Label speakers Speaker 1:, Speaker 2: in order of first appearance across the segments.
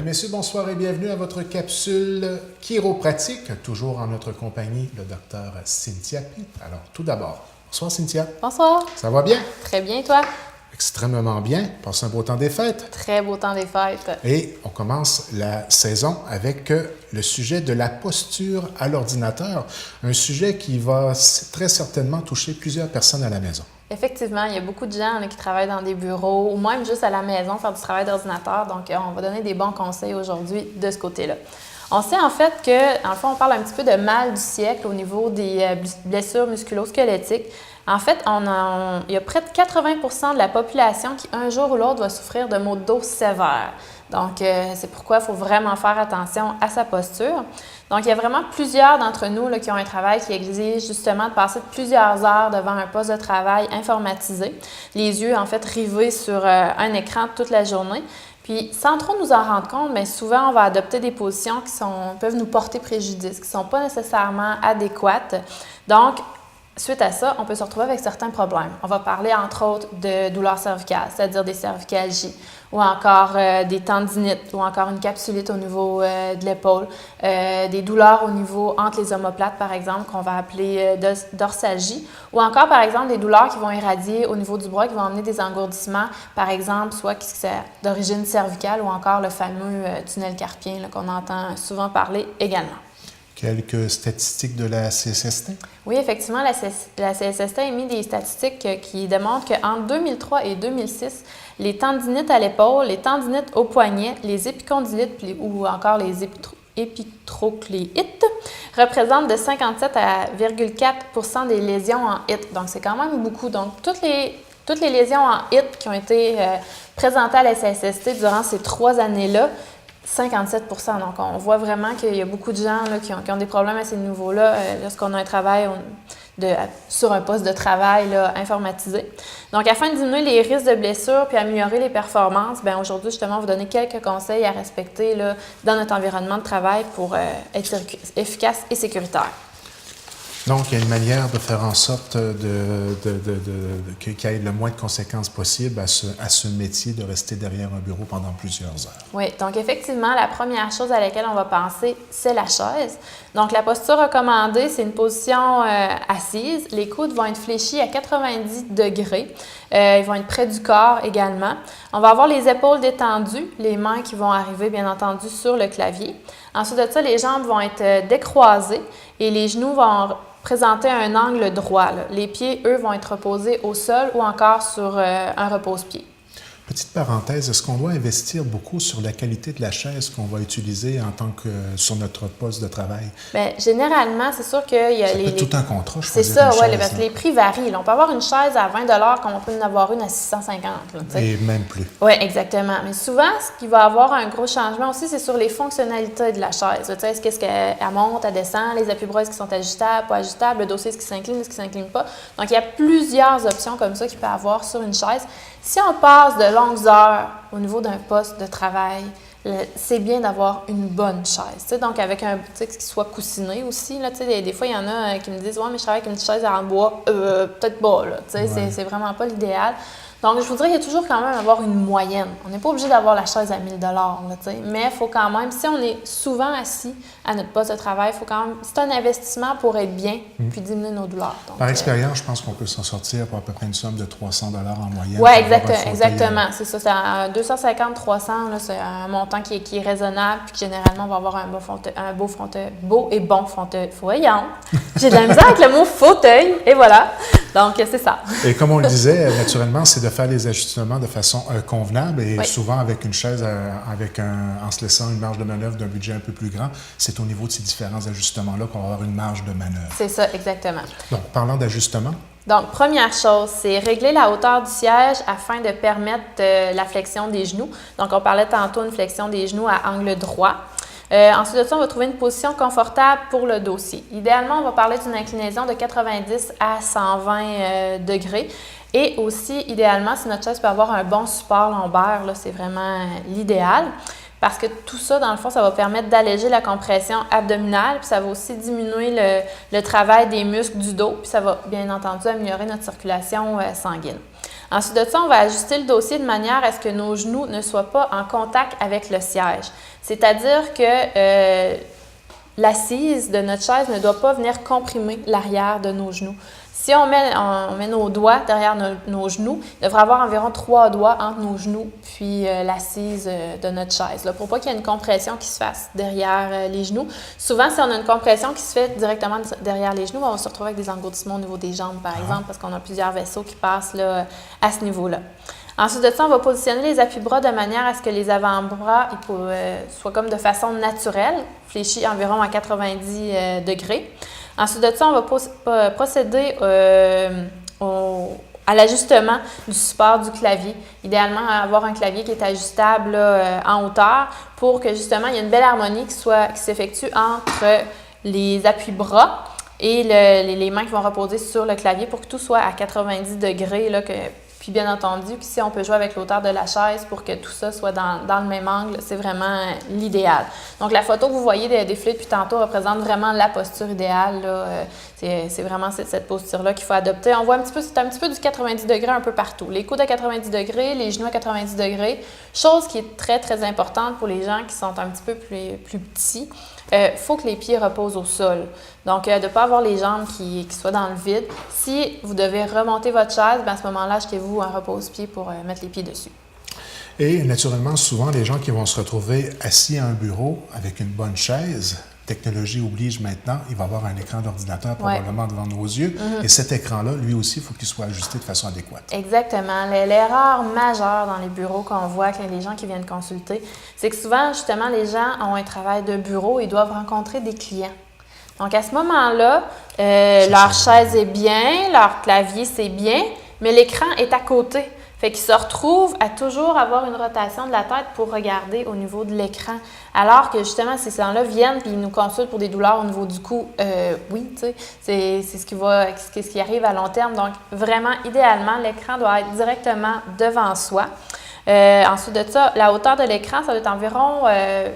Speaker 1: messieurs, bonsoir et bienvenue à votre capsule chiropratique, toujours en notre compagnie, le docteur Cynthia P. Alors, tout d'abord, bonsoir Cynthia.
Speaker 2: Bonsoir.
Speaker 1: Ça va bien?
Speaker 2: Très bien, toi?
Speaker 1: Extrêmement bien. Passe un beau temps des fêtes.
Speaker 2: Très beau temps des fêtes.
Speaker 1: Et on commence la saison avec le sujet de la posture à l'ordinateur, un sujet qui va très certainement toucher plusieurs personnes à la maison.
Speaker 2: Effectivement, il y a beaucoup de gens qui travaillent dans des bureaux ou même juste à la maison faire du travail d'ordinateur. Donc, on va donner des bons conseils aujourd'hui de ce côté-là. On sait en fait que, en fond, on parle un petit peu de mal du siècle au niveau des blessures musculo-squelettiques. En fait, il y a près de 80% de la population qui, un jour ou l'autre, va souffrir de maux de dos sévères. Donc, c'est pourquoi il faut vraiment faire attention à sa posture. Donc, il y a vraiment plusieurs d'entre nous qui ont un travail qui exige justement de passer plusieurs heures devant un poste de travail informatisé, les yeux en fait rivés sur un écran toute la journée. Puis, sans trop nous en rendre compte, mais souvent, on va adopter des positions qui peuvent nous porter préjudice, qui ne sont pas nécessairement adéquates. Donc, suite à ça, on peut se retrouver avec certains problèmes. On va parler entre autres de douleurs cervicales, c'est-à-dire des cervicalgies, ou encore des tendinites, ou encore une capsulite au niveau de l'épaule, des douleurs au niveau entre les omoplates, par exemple, qu'on va appeler dorsalgie, ou encore, par exemple, des douleurs qui vont irradier au niveau du bras, qui vont amener des engourdissements, par exemple, soit qui c'est d'origine cervicale, ou encore le fameux tunnel carpien qu'on entend souvent parler également.
Speaker 1: Quelques statistiques de la CSST?
Speaker 2: Oui, effectivement, la CSST a émis des statistiques qui démontrent qu'entre 2003 et 2006, les tendinites à l'épaule, les tendinites au poignet, les épicondylites ou encore les épitrocléites représentent de 57,4% des lésions en HIT. Donc, c'est quand même beaucoup. Donc, toutes les lésions en HIT qui ont été présentées à la CSST durant ces 3 années-là, 57 %. Donc, on voit vraiment qu'il y a beaucoup de gens qui ont des problèmes à ces niveaux-là lorsqu'on a un travail sur un poste de travail informatisé. Donc, afin de diminuer les risques de blessures puis améliorer les performances, bien aujourd'hui, justement, on va vous donner quelques conseils à respecter dans notre environnement de travail pour être efficace et sécuritaire.
Speaker 1: Donc, il y a une manière de faire en sorte qu'il y ait le moins de conséquences possibles à ce métier de rester derrière un bureau pendant plusieurs heures.
Speaker 2: Oui, donc effectivement, la première chose à laquelle on va penser, c'est la chaise. Donc, la posture recommandée, c'est une position assise. Les coudes vont être fléchis à 90 degrés. Ils vont être près du corps également. On va avoir les épaules détendues, les mains qui vont arriver, bien entendu, sur le clavier. Ensuite de ça, les jambes vont être décroisées et les genoux vont présenter un angle droit. Les pieds, eux, vont être reposés au sol ou encore sur un repose-pied.
Speaker 1: Petite parenthèse, est-ce qu'on doit investir beaucoup sur la qualité de la chaise qu'on va utiliser sur notre poste de travail?
Speaker 2: Bien, généralement, c'est sûr qu'il y a
Speaker 1: ça peut être tout un contrat, je
Speaker 2: c'est
Speaker 1: pense.
Speaker 2: ça, oui, parce que les prix varient. On peut avoir une chaise à 20 $ comme on peut en avoir une à 650 $.
Speaker 1: Et même plus.
Speaker 2: Oui, exactement. Mais souvent, ce qui va avoir un gros changement aussi, c'est sur les fonctionnalités de la chaise. Est-ce qu'elle monte, elle descend, les appuis-bras qui sont ajustables, pas ajustables, le dossier est-ce qui s'incline, est-ce qui ne s'incline pas. Donc, il y a plusieurs options comme ça qu'il peut y avoir sur une chaise. Si on passe de longues heures au niveau d'un poste de travail, c'est bien d'avoir une bonne chaise. Donc, avec qui soit coussiné aussi. Là, des fois, il y en a qui me disent « Ouais, mais je travaille avec une chaise en bois. Peut-être pas. » C'est vraiment pas l'idéal. Donc, je voudrais qu'il y a toujours quand même avoir une moyenne. On n'est pas obligé d'avoir la chaise à 1 000 $, mais il faut quand même, si on est souvent assis à notre poste de travail, il faut quand même, c'est un investissement pour être bien puis diminuer nos douleurs. Donc,
Speaker 1: par expérience, je pense qu'on peut s'en sortir pour à peu près une somme de 300 $ en moyenne.
Speaker 2: Oui, exactement. C'est ça, c'est 250-300, c'est un montant qui est raisonnable puis généralement, on va avoir un beau et bon fauteuil. Voyons, j'ai de la misère avec le mot fauteuil et voilà. Donc, c'est ça.
Speaker 1: Et comme on le disait, naturellement, c'est de faire les ajustements de façon convenable et souvent avec une chaise, en se laissant une marge de manœuvre d'un budget un peu plus grand, c'est au niveau de ces différents ajustements-là qu'on va avoir une marge de manœuvre.
Speaker 2: C'est ça, exactement.
Speaker 1: Donc, parlant d'ajustement. Donc,
Speaker 2: première chose, c'est régler la hauteur du siège afin de permettre la flexion des genoux. Donc, on parlait tantôt d'une flexion des genoux à angle droit. Ensuite de ça, on va trouver une position confortable pour le dossier. Idéalement, on va parler d'une inclinaison de 90 à 120 degrés. Et aussi, idéalement, si notre chaise peut avoir un bon support lombaire, c'est vraiment l'idéal. Parce que tout ça, dans le fond, ça va permettre d'alléger la compression abdominale, puis ça va aussi diminuer le travail des muscles du dos, puis ça va, bien entendu, améliorer notre circulation sanguine. Ensuite de ça, on va ajuster le dossier de manière à ce que nos genoux ne soient pas en contact avec le siège. C'est-à-dire que l'assise de notre chaise ne doit pas venir comprimer l'arrière de nos genoux. Si on met nos doigts derrière nos genoux, il devrait y avoir environ 3 doigts entre nos genoux puis l'assise de notre chaise, là, pour pas qu'il y ait une compression qui se fasse derrière les genoux. Souvent, si on a une compression qui se fait directement derrière les genoux, on va se retrouver avec des engourdissements au niveau des jambes, par exemple, parce qu'on a plusieurs vaisseaux qui passent là, à ce niveau-là. Ensuite de ça, on va positionner les appuis-bras de manière à ce que les avant-bras soient comme de façon naturelle, fléchis environ à 90 degrés. Ensuite de ça, on va procéder à l'ajustement du support du clavier. Idéalement, avoir un clavier qui est ajustable là, en hauteur pour que justement, il y ait une belle harmonie qui s'effectue entre les appuis-bras et les mains qui vont reposer sur le clavier pour que tout soit à 90 degrés, là, puis bien entendu, si on peut jouer avec l'auteur de la chaise pour que tout ça soit dans le même angle, c'est vraiment l'idéal. Donc la photo que vous voyez des défilés depuis tantôt représente vraiment la posture idéale. Là. C'est vraiment cette posture-là qu'il faut adopter. On voit c'est un petit peu du 90 degrés un peu partout. Les coudes à 90 degrés, les genoux à 90 degrés. Chose qui est très, très importante pour les gens qui sont un petit peu plus petits. Faut que les pieds reposent au sol. Donc, de ne pas avoir les jambes qui soient dans le vide. Si vous devez remonter votre chaise, à ce moment-là, achetez-vous un repose-pied pour mettre les pieds dessus.
Speaker 1: Et naturellement, souvent, les gens qui vont se retrouver assis à un bureau avec une bonne chaise, technologie oblige maintenant, il va avoir un écran d'ordinateur probablement devant nos yeux. Et cet écran-là, lui aussi, il faut qu'il soit ajusté de façon adéquate. Exactement.
Speaker 2: L'erreur majeure dans les bureaux qu'on voit avec les gens qui viennent consulter, c'est que souvent, justement, les gens ont un travail de bureau et doivent rencontrer des clients. Donc, à ce moment-là, leur chaise est bien, leur clavier, c'est bien, mais l'écran est à côté. Fait qu'ils se retrouvent à toujours avoir une rotation de la tête pour regarder au niveau de l'écran. Alors que justement, ces gens-là viennent et ils nous consultent pour des douleurs au niveau du cou. Oui, tu sais, c'est ce qui arrive à long terme. Donc, vraiment, idéalement, l'écran doit être directement devant soi. Ensuite de ça, la hauteur de l'écran, ça doit être environ,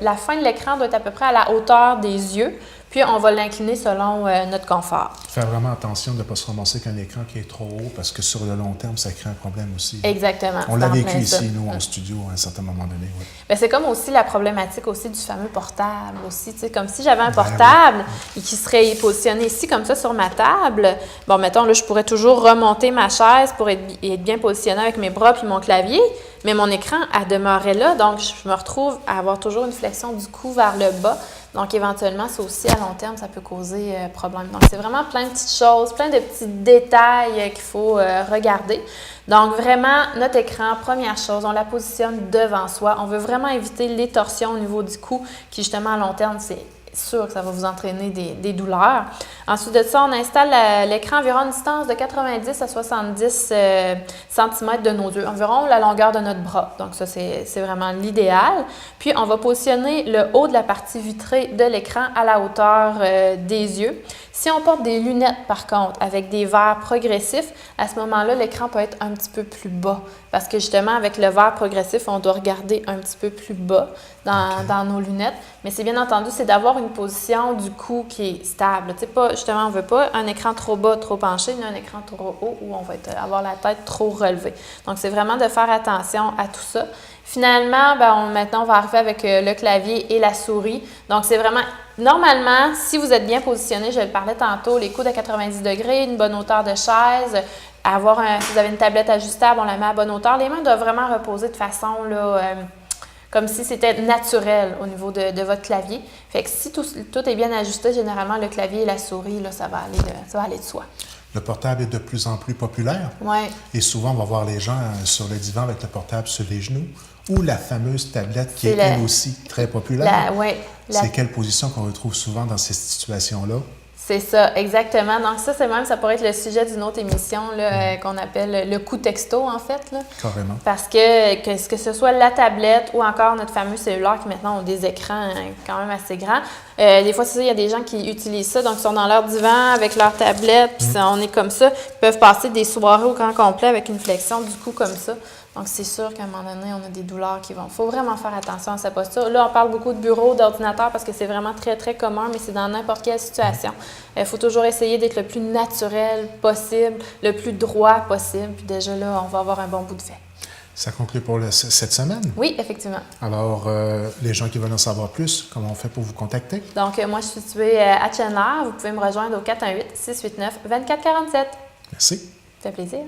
Speaker 2: la fin de l'écran doit être à peu près à la hauteur des yeux. Puis, on va l'incliner selon notre confort.
Speaker 1: Faire vraiment attention de ne pas se ramasser qu'un écran qui est trop haut parce que sur le long terme, ça crée un problème aussi.
Speaker 2: Exactement.
Speaker 1: On l'a vécu ici, nous, en studio, à un certain moment donné. Oui.
Speaker 2: Bien, c'est comme aussi la problématique aussi du fameux portable aussi. Tu sais, comme si j'avais un portable et qui serait positionné ici comme ça sur ma table. Bon, mettons, là, je pourrais toujours remonter ma chaise pour être bien positionnée avec mes bras puis mon clavier. Mais mon écran, elle demeurait là. Donc, je me retrouve à avoir toujours une flexion du cou vers le bas. Donc, éventuellement, ça aussi, à long terme, ça peut causer problème. Donc, c'est vraiment plein de petites choses, plein de petits détails qu'il faut regarder. Donc, vraiment, notre écran, première chose, on la positionne devant soi. On veut vraiment éviter les torsions au niveau du cou qui, justement, à long terme, c'est sûr que ça va vous entraîner des douleurs. Ensuite de ça, on installe l'écran environ à une distance de 90 à 70 cm de nos yeux, environ la longueur de notre bras. Donc ça, c'est vraiment l'idéal. Puis, on va positionner le haut de la partie vitrée de l'écran à la hauteur des yeux. Si on porte des lunettes, par contre, avec des verres progressifs, à ce moment-là, l'écran peut être un petit peu plus bas. Parce que justement, avec le verre progressif, on doit regarder un petit peu plus bas dans nos lunettes. Mais c'est bien entendu, c'est d'avoir une position du cou qui est stable. Tu sais, pas, justement, on ne veut pas un écran trop bas, trop penché, ni un écran trop haut où on va avoir la tête trop relevée. Donc, c'est vraiment de faire attention à tout ça. Finalement, maintenant, on va arriver avec le clavier et la souris. Donc, c'est vraiment, normalement, si vous êtes bien positionné, je le parlais tantôt, les coudes à 90 degrés, une bonne hauteur de chaise, si vous avez une tablette ajustable, on la met à bonne hauteur. Les mains doivent vraiment reposer de façon, là, comme si c'était naturel au niveau de votre clavier. Fait que si tout est bien ajusté, généralement, le clavier et la souris, là, ça va aller de soi.
Speaker 1: Le portable est de plus en plus populaire.
Speaker 2: Oui.
Speaker 1: Et souvent, on va voir les gens sur le divan avec le portable sur les genoux ou la fameuse tablette qui est elle aussi très populaire. C'est quelle position qu'on retrouve souvent dans ces situations-là?
Speaker 2: C'est ça, exactement. Donc ça pourrait être le sujet d'une autre émission là, qu'on appelle le coup texto, en fait. Là.
Speaker 1: Carrément.
Speaker 2: Parce que ce soit la tablette ou encore notre fameux cellulaire qui maintenant ont des écrans quand même assez grands. Des fois, c'est ça, il y a des gens qui utilisent ça, donc ils sont dans leur divan avec leur tablette, puis on est comme ça. Ils peuvent passer des soirées au grand complet avec une flexion du cou comme ça. Donc, c'est sûr qu'à un moment donné, on a des douleurs qui vont... Il faut vraiment faire attention à sa posture. Là, on parle beaucoup de bureau, d'ordinateur, parce que c'est vraiment très, très commun, mais c'est dans n'importe quelle situation. Il faut toujours essayer d'être le plus naturel possible, le plus droit possible. Puis déjà là, on va avoir un bon bout de fait.
Speaker 1: Ça conclut pour cette semaine?
Speaker 2: Oui, effectivement.
Speaker 1: Alors, les gens qui veulent en savoir plus, comment on fait pour vous contacter?
Speaker 2: Donc, moi, je suis située à Chandler. Vous pouvez me rejoindre au 418-689-2447.
Speaker 1: Merci.
Speaker 2: Ça fait plaisir.